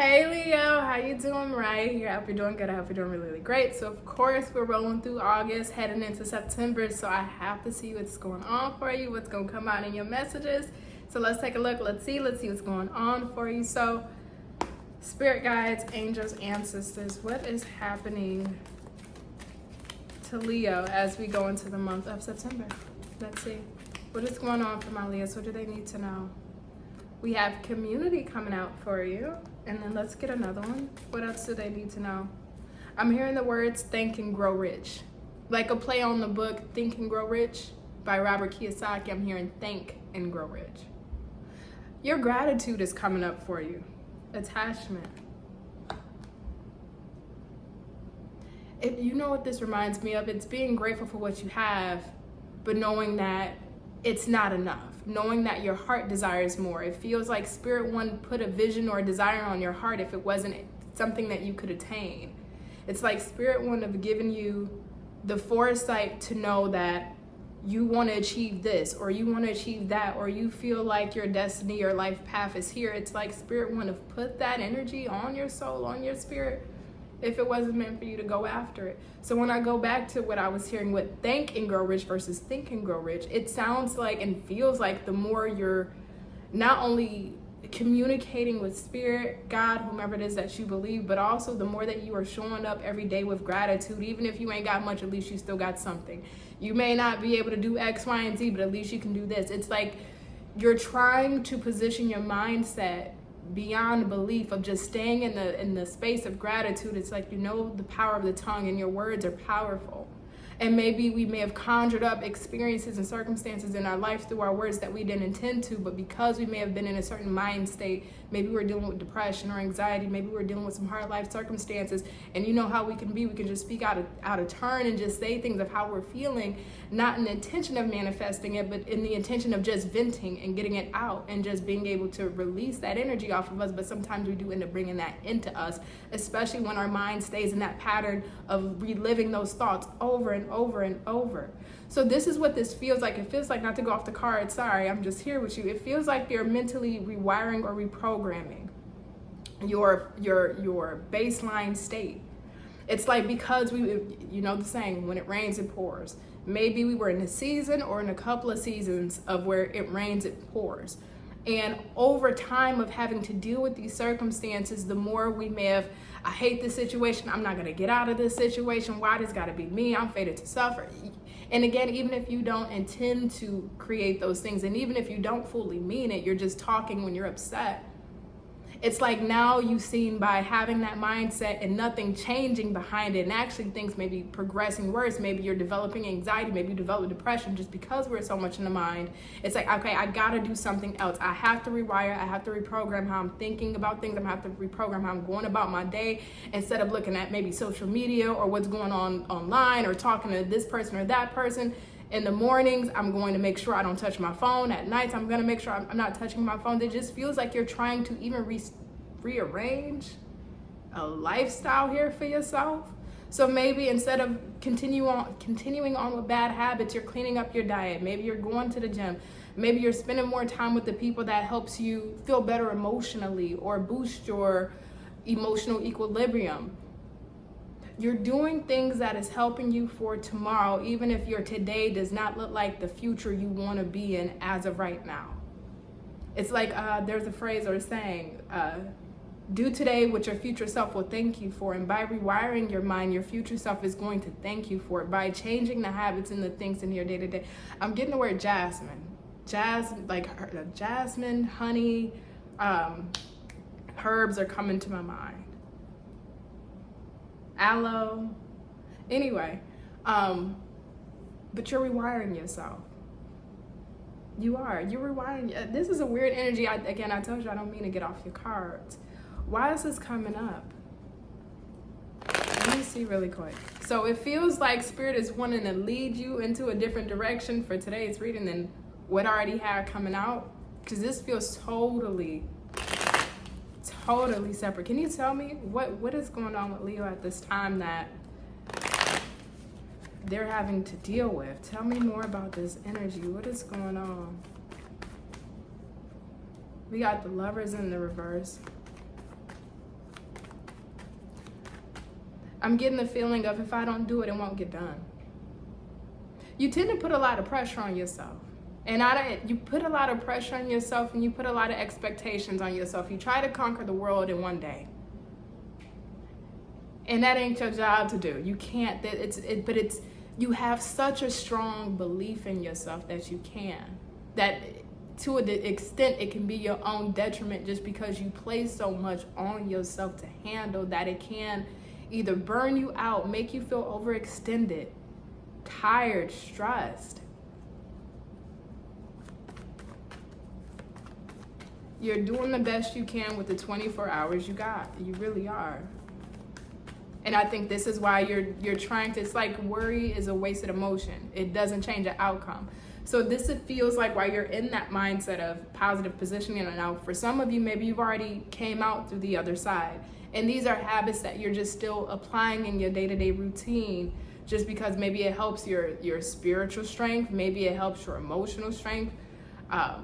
Hey Leo, how you doing? Right here. I hope you're doing good. I hope you're doing really, really great. So of course we're rolling through August, heading into September. So I have to see what's going on for you, what's gonna come out in your messages. So let's take a look. Let's see what's going on for you. So spirit guides, angels, ancestors, what is happening to Leo as we go into the month of September? Let's see. What is going on for my Leos? What do they need to know? We have community coming out for you. And then let's get another one. What else do they need to know? I'm hearing the words think and grow rich. Like a play on the book Think and Grow Rich by Robert Kiyosaki. I'm hearing think and grow rich. Your gratitude is coming up for you. Attachment. You know what this reminds me of? It's being grateful for what you have, but knowing that it's not enough. Knowing that your heart desires more. It feels like Spirit One put a vision or a desire on your heart if it wasn't something that you could attain. It's like Spirit One have given you the foresight to know that you want to achieve this, or you want to achieve that, or you feel like your destiny, your life path is here. It's like Spirit One have put that energy on your soul, on your spirit, if it wasn't meant for you to go after it. So when I go back to what I was hearing with think and grow rich versus think and grow rich, it sounds like and feels like the more you're not only communicating with spirit, God, whomever it is that you believe, but also the more that you are showing up every day with gratitude. Even if you ain't got much, at least you still got something. You may not be able to do X, Y, and Z, but at least you can do this. It's like you're trying to position your mindset beyond belief of just staying in the space of gratitude. It's like, you know, the power of the tongue and your words are powerful. And maybe we may have conjured up experiences and circumstances in our life through our words that we didn't intend to, but because we may have been in a certain mind state, maybe we're dealing with depression or anxiety, maybe we're dealing with some hard life circumstances, and you know how we can just speak out of turn and just say things of how we're feeling, not in the intention of manifesting it, but in the intention of just venting and getting it out and just being able to release that energy off of us. But sometimes we do end up bringing that into us, especially when our mind stays in that pattern of reliving those thoughts over and over and over. So this is what this feels like. It feels like, not to go off the card, sorry, I'm just here with you. It feels like you're mentally rewiring or reprogramming your baseline state. It's like, because you know the saying, when it rains, it pours. Maybe we were in a season or in a couple of seasons of where it rains, it pours. And over time of having to deal with these circumstances, the more we may have, I hate this situation, I'm not gonna get out of this situation, why does it gotta be me, I'm fated to suffer. And again, even if you don't intend to create those things, and even if you don't fully mean it, you're just talking when you're upset. It's like now you've seen, by having that mindset and nothing changing behind it, and actually things may be progressing worse. Maybe you're developing anxiety, maybe you develop depression just because we're so much in the mind. It's like, okay, I gotta do something else. I have to rewire, I have to reprogram how I'm thinking about things. I'm gonna have to reprogram how I'm going about my day, instead of looking at maybe social media or what's going on online or talking to this person or that person. In the mornings, I'm going to make sure I don't touch my phone. At nights, I'm going to make sure I'm not touching my phone. It just feels like you're trying to even rearrange a lifestyle here for yourself. So maybe instead of continuing on with bad habits, you're cleaning up your diet. Maybe you're going to the gym. Maybe you're spending more time with the people that helps you feel better emotionally or boost your emotional equilibrium. You're doing things that is helping you for tomorrow, even if your today does not look like the future you want to be in as of right now. It's like there's a phrase or a saying, do today what your future self will thank you for. And by rewiring your mind, your future self is going to thank you for it by changing the habits and the things in your day-to-day. I'm getting the word jasmine, like jasmine, honey, herbs are coming to my mind. Aloe, anyway, but you're rewiring yourself. You're rewiring. This is a weird energy. I told you I don't mean to get off your cards. Why is this coming up? Let me see really quick. So it feels like Spirit is wanting to lead you into a different direction for today's reading than what I already had coming out, because this feels totally separate. Can you tell me what is going on with Leo at this time that they're having to deal with? Tell me more about this energy. What is going on? We got the Lovers in the reverse. I'm getting the feeling of if I don't do it, it won't get done. You tend to put a lot of pressure on yourself. And you put a lot of pressure on yourself and you put a lot of expectations on yourself. You try to conquer the world in one day. And that ain't your job to do. You can't, you have such a strong belief in yourself that you can. That to an extent it can be your own detriment just because you place so much on yourself to handle that it can either burn you out, make you feel overextended, tired, stressed. You're doing the best you can with the 24 hours you got. You really are. And I think this is why you're trying to, it's like worry is a wasted emotion. It doesn't change the outcome. So this, it feels like while you're in that mindset of positive positioning, and now for some of you, maybe you've already came out through the other side. And these are habits that you're just still applying in your day-to-day routine just because maybe it helps your spiritual strength, maybe it helps your emotional strength.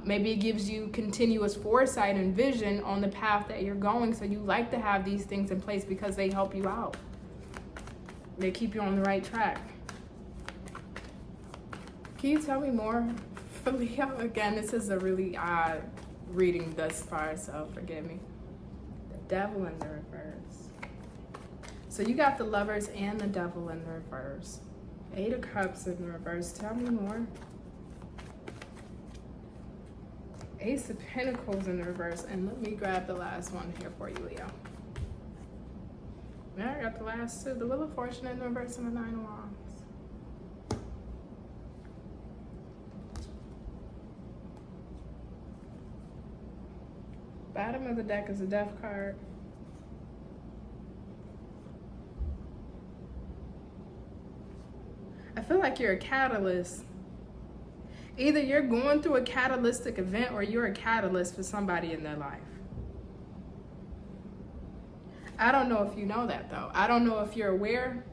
Maybe it gives you continuous foresight and vision on the path that you're going. So you like to have these things in place because they help you out. They keep you on the right track. Can you tell me more for Leo? Again, this is a really odd reading thus far, so forgive me. The Devil in the reverse. So you got the Lovers and the Devil in the reverse. 8 of Cups in the reverse. Tell me more. Ace of Pentacles in the reverse. And let me grab the last one here for you, Leo. Now I got the last two. The Wheel of Fortune in the reverse and the 9 of Wands. Bottom of the deck is a Death card. I feel like you're a catalyst. Either you're going through a catalytic event or you're a catalyst for somebody in their life. I don't know if you know that though. I don't know if you're aware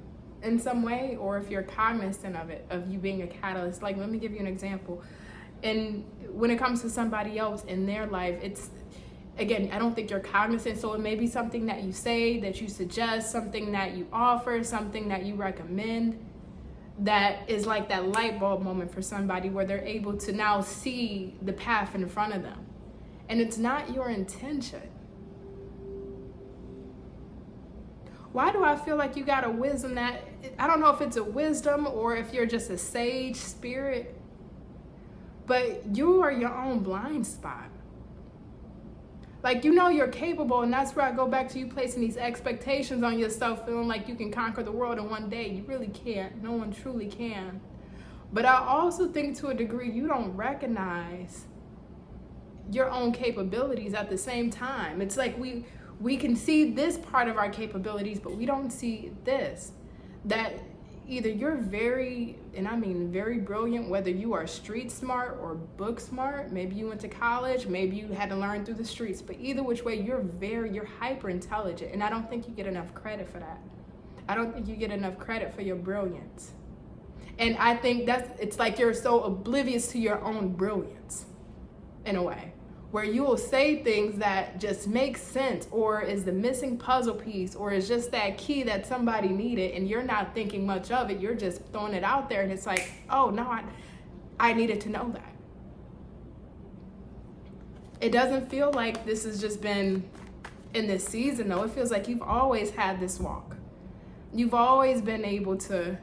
in some way or if you're cognizant of it, of you being a catalyst. Like, let me give you an example. And when it comes to somebody else in their life, it's, again, I don't think you're cognizant. So it may be something that you say, that you suggest, something that you offer, something that you recommend, that is like that light bulb moment for somebody where they're able to now see the path in front of them. And it's not your intention. Why do I feel like you got a wisdom that, I don't know if it's a wisdom or if you're just a sage spirit, but you are your own blind spot. Like, you know you're capable, and that's where I go back to you placing these expectations on yourself, feeling like you can conquer the world in one day. You really can't. No one truly can. But I also think to a degree you don't recognize your own capabilities at the same time. It's like we can see this part of our capabilities, but we don't see this. That either you're very, and I mean very brilliant, whether you are street smart or book smart, maybe you went to college, maybe you had to learn through the streets, but either which way, you're hyper intelligent, and I don't think you get enough credit for that. I don't think you get enough credit for your brilliance. And I think it's like you're so oblivious to your own brilliance, in a way, where you will say things that just make sense, or is the missing puzzle piece, or is just that key that somebody needed, and you're not thinking much of it. You're just throwing it out there, and it's like, oh no, I needed to know that. It doesn't feel like this has just been in this season, though. It feels like you've always had this walk. You've always been able to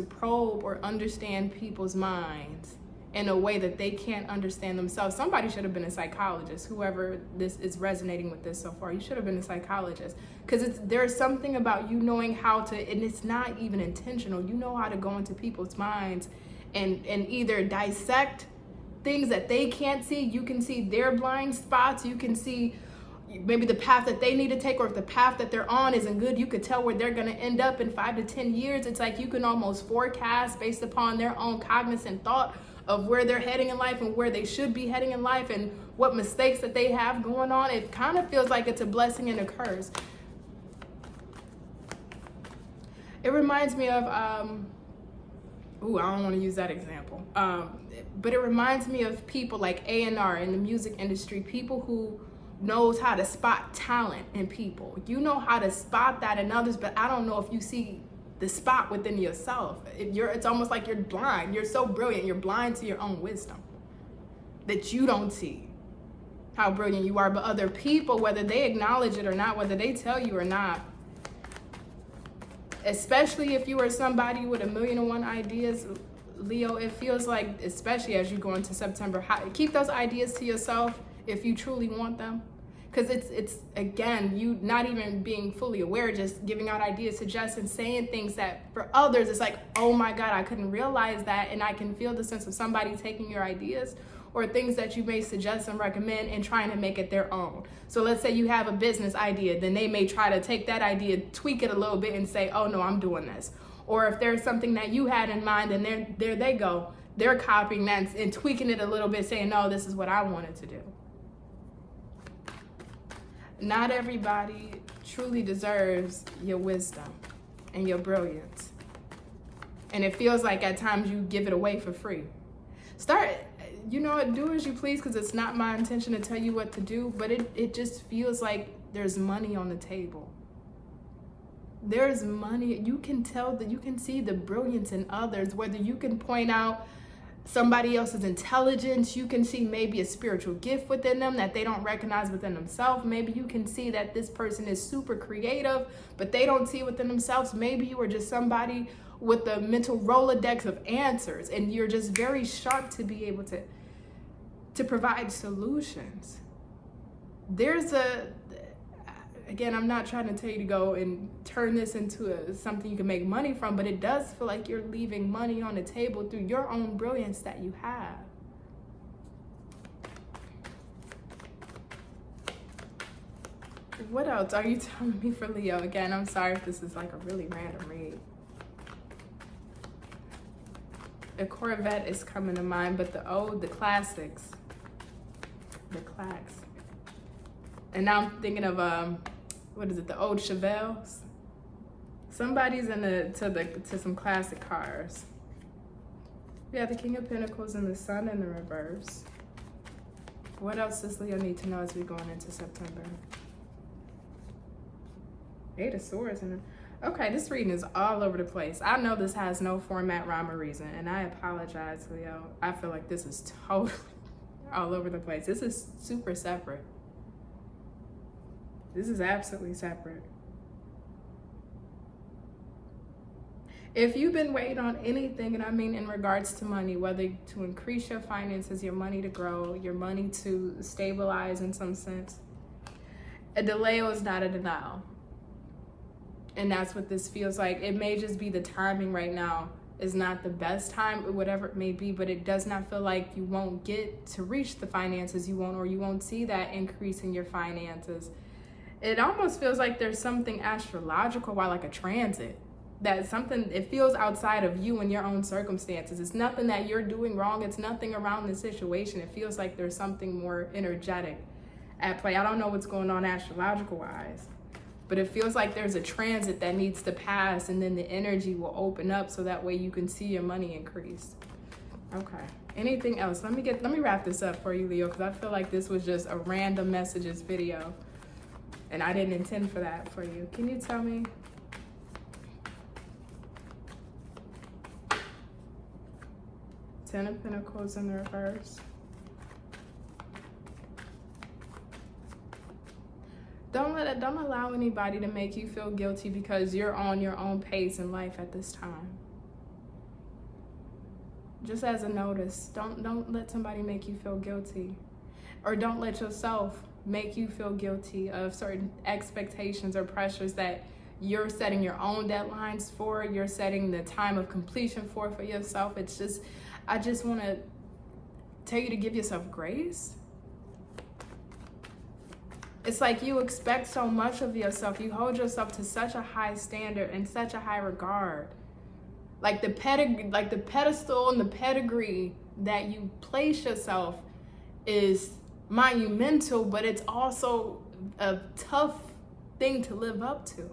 probe or understand people's minds in a way that they can't understand themselves. Somebody should have been a psychologist. Whoever this is resonating with this so far, you should have been a psychologist, because there's something about you knowing how to, and it's not even intentional. You know how to go into people's minds and either dissect things that they can't see. You can see their blind spots. You can see maybe the path that they need to take, or if the path that they're on isn't good, you could tell where they're going to end up in 5 to 10 years. It's like you can almost forecast based upon their own cognizant thought of where they're heading in life and where they should be heading in life and what mistakes that they have going on. It kind of feels like it's a blessing and a curse. It reminds me of, I don't want to use that example, but it reminds me of people like A&R in the music industry, people who knows how to spot talent in people. You know how to spot that in others, but I don't know if you see the spot within yourself. It's almost like you're blind. You're so brilliant, you're blind to your own wisdom, that you don't see how brilliant you are. But other people, whether they acknowledge it or not, whether they tell you or not, especially if you are somebody with 1,000,001 ideas, Leo, it feels like, especially as you go into September, keep those ideas to yourself if you truly want them. Because it's again, you not even being fully aware, just giving out ideas, suggestions, saying things that for others, it's like, oh my God, I couldn't realize that. And I can feel the sense of somebody taking your ideas or things that you may suggest and recommend and trying to make it their own. So let's say you have a business idea, then they may try to take that idea, tweak it a little bit and say, oh no, I'm doing this. Or if there's something that you had in mind, then there they go. They're copying that and tweaking it a little bit, saying, no, this is what I wanted to do. Not everybody truly deserves your wisdom and your brilliance. And it feels like at times you give it away for free. Do as you please, because it's not my intention to tell you what to do, but it just feels like there's money on the table. There's money. You can tell that you can see the brilliance in others, whether you can point out somebody else's intelligence, you can see maybe a spiritual gift within them that they don't recognize within themselves. Maybe you can see that this person is super creative, but they don't see within themselves. Maybe you are just somebody with a mental Rolodex of answers, and you're just very sharp to be able to provide solutions. Again, I'm not trying to tell you to go and turn this into something you can make money from, but it does feel like you're leaving money on the table through your own brilliance that you have. What else are you telling me for Leo? Again, I'm sorry if this is like a really random read. A Corvette is coming to mind, but the classics. The clacks. And now I'm thinking of the old Chevelles. Somebody's to some classic cars. We have the King of Pentacles and the Sun in the reverse. What else does Leo need to know as we're going into September? Eight of Swords. Okay, this reading is all over the place. I know this has no format, rhyme, or reason, and I apologize, Leo. I feel like this is totally all over the place. This is super separate. This is absolutely separate. If you've been waiting on anything, and I mean in regards to money, whether to increase your finances, your money to grow, your money to stabilize in some sense, a delay is not a denial. And that's what this feels like. It may just be the timing right now is not the best time, or whatever it may be, but it does not feel like you won't get to reach the finances you want, or you won't see that increase in your finances. It almost feels like there's something astrological, like a transit. That something, it feels outside of you and your own circumstances. It's nothing that you're doing wrong. It's nothing around the situation. It feels like there's something more energetic at play. I don't know what's going on astrological wise, but it feels like there's a transit that needs to pass, and then the energy will open up so that way you can see your money increase. Okay. Anything else? Let me wrap this up for you, Leo, because I feel like this was just a random messages video, and I didn't intend for that for you. Can you tell me? Ten of Pentacles in the reverse. Don't allow anybody to make you feel guilty because you're on your own pace in life at this time. Just as a notice, don't let somebody make you feel guilty, or don't let yourself make you feel guilty of certain expectations or pressures that you're setting your own deadlines for, you're setting the time of completion for yourself. It's just, I just want to tell you to give yourself grace. It's like you expect so much of yourself. You hold yourself to such a high standard and such a high regard. Like the pedestal and the pedigree that you place yourself is monumental, but it's also a tough thing to live up to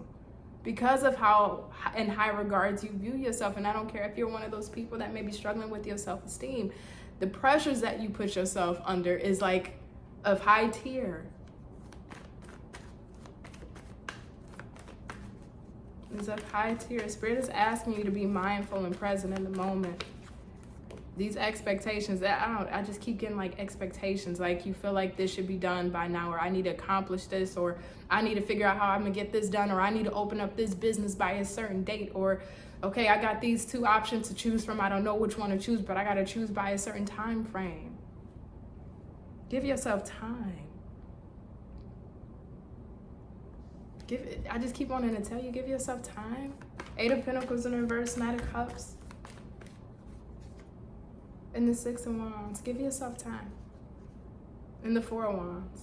because of how in high regards you view yourself. And I don't care if you're one of those people that may be struggling with your self-esteem. The pressures that you put yourself under is like of high tier. It's up high tier. Spirit is asking you to be mindful and present in the moment. These expectations, I just keep getting like expectations, like you feel like this should be done by now, or I need to accomplish this, or I need to figure out how I'm gonna get this done, or I need to open up this business by a certain date, or okay, I got these two options to choose from. I don't know which one to choose, but I gotta choose by a certain time frame. Give yourself time. I just keep wanting to tell you, give yourself time. 8 of Pentacles in reverse, 9 of Cups. And the 6 of Wands. Give yourself time. And the 4 of Wands.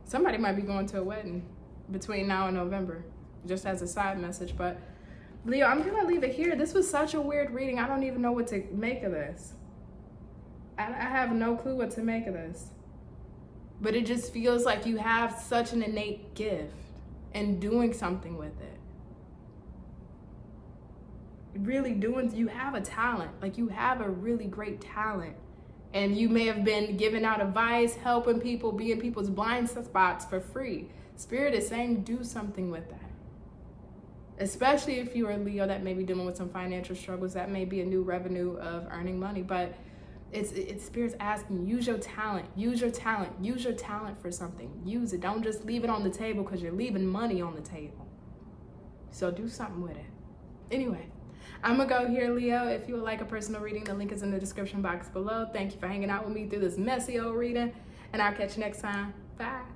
Somebody might be going to a wedding between now and November, just as a side message. But Leo, I'm gonna leave it here. This was such a weird reading. I don't even know what to make of this. I have no clue what to make of this. But it just feels like you have such an innate gift in doing something with it. Really you have a talent. Like, you have a really great talent. And you may have been giving out advice, helping people, being people's blind spots for free. Spirit is saying do something with that. Especially if you are a Leo that may be dealing with some financial struggles. That may be a new revenue of earning money. But it's Spirit's asking, use your talent, use your talent, use your talent for something. Use it. Don't just leave it on the table because you're leaving money on the table. So do something with it. Anyway, I'm gonna go here, Leo. If you would like a personal reading, the link is in the description box below. Thank you for hanging out with me through this messy old reading, and I'll catch you next time. Bye.